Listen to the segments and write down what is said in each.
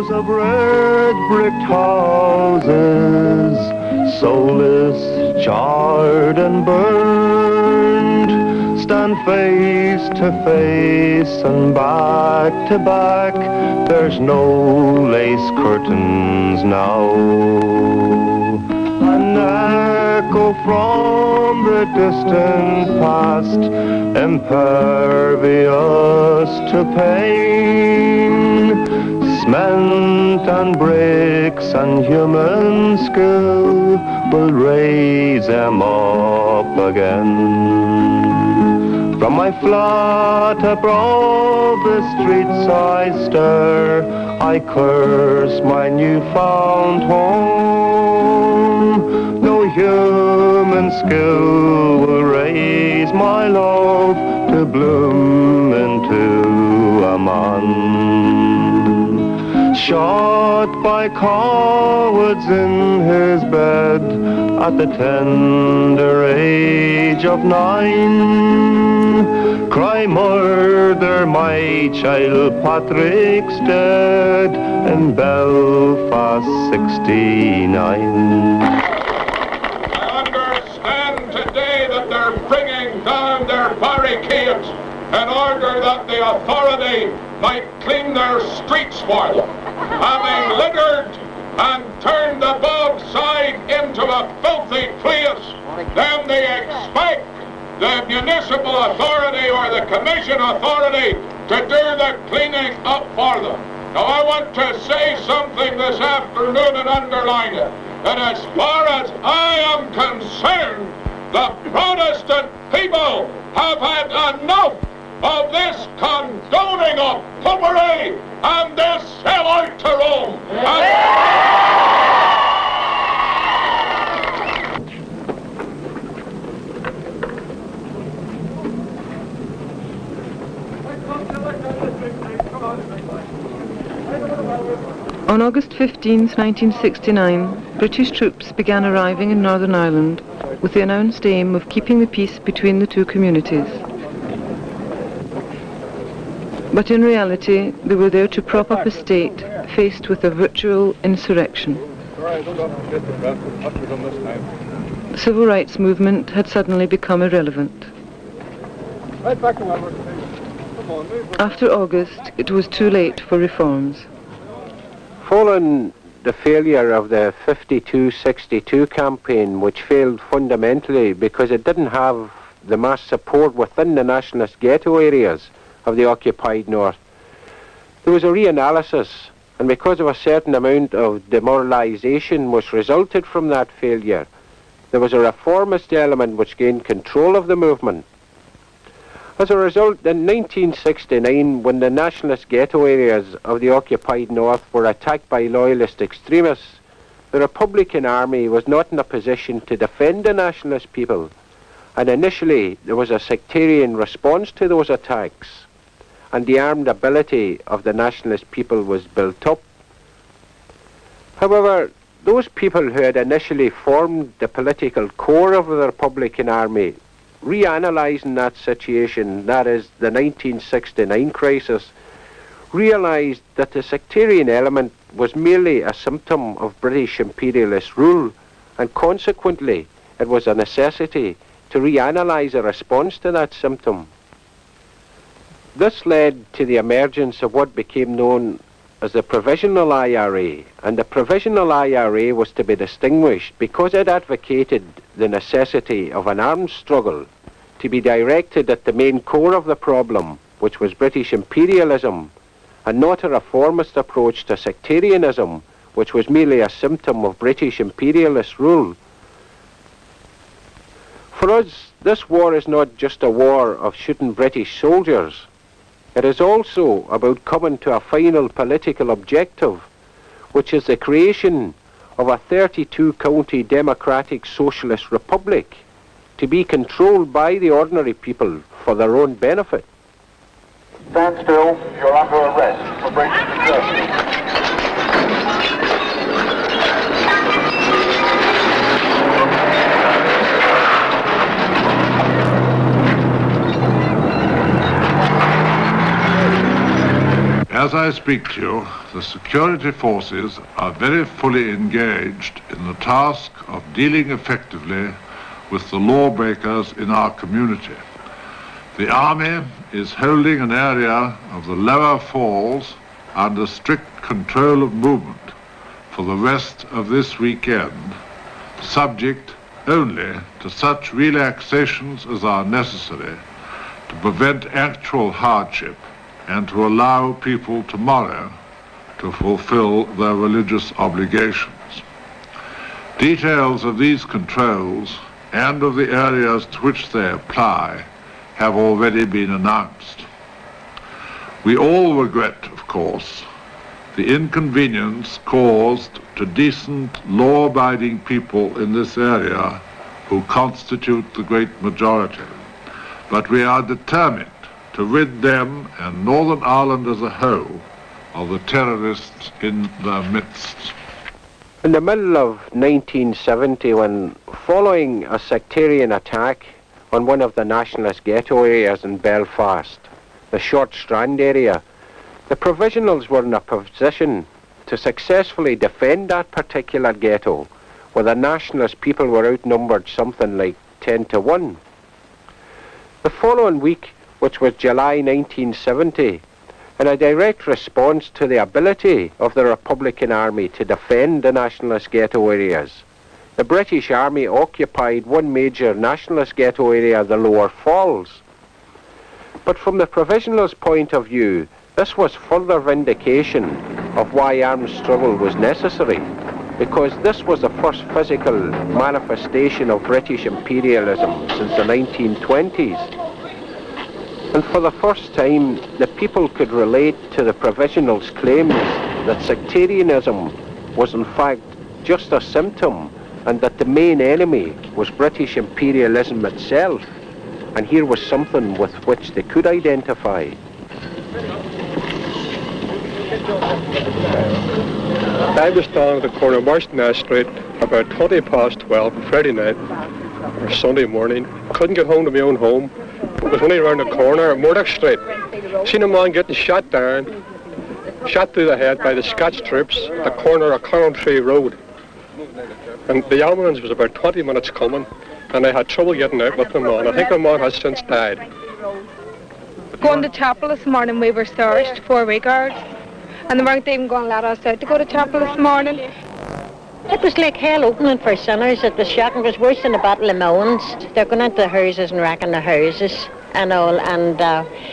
Rows of red-bricked houses, soulless, charred and burned, stand face to face and back to back. There's no lace curtains now. An echo from the distant past, impervious to pain. Cement and bricks and human skill will raise them up again. From my flat above the streets I stare, I curse my newfound home. No human skill will raise my love to bloom into a man. Shot by cowards in his bed at the tender age of 9. Cry murder, my child, Patrick's dead in Belfast 69. I understand today that they're bringing down their barricades in order that the authority might clean their streets for them. Having littered and turned the bog side into a filthy place, then they expect the municipal authority or the commission authority to do the cleaning up for them. Now I want to say something this afternoon and underline it, that as far as I am concerned, the Protestant people have had enough of this condoning of popery and this sellout to Rome. On August 15th, 1969, British troops began arriving in Northern Ireland with the announced aim of keeping the peace between the two communities. But in reality, they were there to prop up a state faced with a virtual insurrection. The civil rights movement had suddenly become irrelevant. After August, it was too late for reforms. Following the failure of the 52-62 campaign, which failed fundamentally because it didn't have the mass support within the nationalist ghetto areas of the occupied North, there was a reanalysis, and because of a certain amount of demoralisation which resulted from that failure, there was a reformist element which gained control of the movement. As a result, in 1969, when the nationalist ghetto areas of the occupied North were attacked by loyalist extremists, the Republican Army was not in a position to defend the nationalist people, and initially there was a sectarian response to those attacks, and the armed ability of the nationalist people was built up. However, those people who had initially formed the political core of the Republican Army, reanalysing that situation, that is the 1969 crisis, realised that the sectarian element was merely a symptom of British imperialist rule, and consequently it was a necessity to reanalyse a response to that symptom. This led to the emergence of what became known as the Provisional IRA, and the Provisional IRA was to be distinguished because it advocated the necessity of an armed struggle to be directed at the main core of the problem, which was British imperialism, and not a reformist approach to sectarianism, which was merely a symptom of British imperialist rule. For us, this war is not just a war of shooting British soldiers. It is also about coming to a final political objective, which is the creation of a 32-county democratic socialist republic to be controlled by the ordinary people for their own benefit. Stand still, you're under arrest for breaking the curfew. As I speak to you, the security forces are very fully engaged in the task of dealing effectively with the lawbreakers in our community. The Army is holding an area of the lower falls under strict control of movement for the rest of this weekend, subject only to such relaxations as are necessary to prevent actual hardship and to allow people tomorrow to fulfill their religious obligations. Details of these controls and of the areas to which they apply have already been announced. We all regret, of course, the inconvenience caused to decent, law-abiding people in this area who constitute the great majority. But we are determined to rid them and Northern Ireland as a whole of the terrorists in their midst. In the middle of 1970, when following a sectarian attack on one of the nationalist ghetto areas in Belfast, the Short Strand area, the Provisionals were in a position to successfully defend that particular ghetto, where the nationalist people were outnumbered something like 10-1. The following week, which was July 1970, in a direct response to the ability of the Republican Army to defend the nationalist ghetto areas, the British Army occupied one major nationalist ghetto area, the Lower Falls. But from the Provisionals' point of view, this was further vindication of why armed struggle was necessary, because this was the first physical manifestation of British imperialism since the 1920s. And for the first time, the people could relate to the Provisionals' claims that sectarianism was in fact just a symptom and that the main enemy was British imperialism itself. And here was something with which they could identify. I was down at the corner of Marshton Street about 20 past 12 on Friday night or Sunday morning. Couldn't get home to my own home. It was only around the corner at Murdoch Street. Seen a man getting shot down, shot through the head by the Scotch troops at the corner of Tree Road. And the ambulance was about 20 minutes coming, and I had trouble getting out with the man. I think the man has since died. Going to chapel this morning, we were searched 4 guards, and they weren't even going to let us out to go to chapel this morning. It was like hell opening for sinners. It was shocking. It was worse than the Battle of Mons. They're going into the houses and wrecking the houses and all. And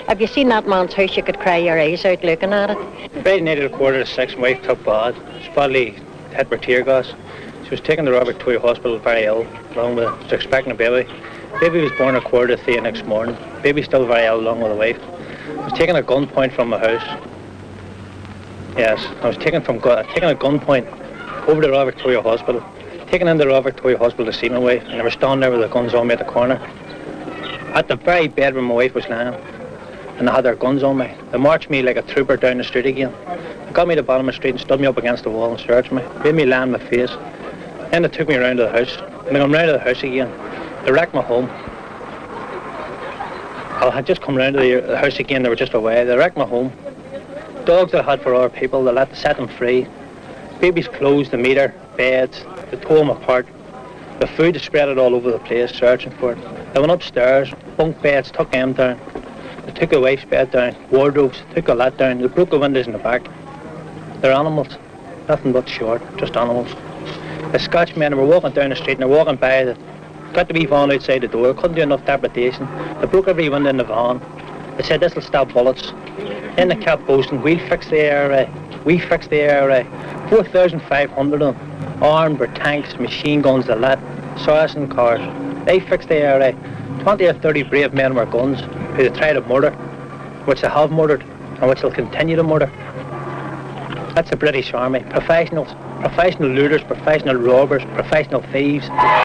if you seen that man's house, you could cry your eyes out looking at it. Friday night at 6:15, my wife took bad. She was badly hit with tear gas. She was taken to Royal Victoria Hospital very ill, along with, she was expecting a baby. Baby was born at 3:15 the next morning. Baby's still very ill, along with the wife. I was taken at gunpoint from my house. Yes, I was taken at gunpoint over to Royal Victoria Hospital. Taken into Royal Victoria Hospital to see my wife, and they were standing there with the guns on me at the corner. At the very bed where my wife was lying, and they had their guns on me. They marched me like a trooper down the street again. They got me to the bottom of the street and stood me up against the wall and searched me. Made me lie on my face. Then they took me around to the house. When I come round to the house again, they wrecked my home. I had just come round to the house again, they were just away. They wrecked my home. Dogs that I had for other people, they set them free. Baby's clothes, the meter, beds, they tore them apart. The food, they spread it all over the place, searching for it. They went upstairs, bunk beds, took them down. They took the wife's bed down, wardrobes, took all that down. They broke the windows in the back. They're animals, nothing but short, just animals. The Scotchmen were walking down the street and they're walking by, they got the wee van outside the door, couldn't do enough depredation. They broke every window in the van. They said this will stop bullets. Then they kept boasting, we'll fix the ARA, we fix the ARA. 4,500 of them, armed with tanks, machine guns, the lot, Saracen cars. They fixed the ARA. 20 or 30 brave men with guns who they tried to murder, which they have murdered, and which they'll continue to murder. That's the British Army. Professionals, professional looters, professional robbers, professional thieves.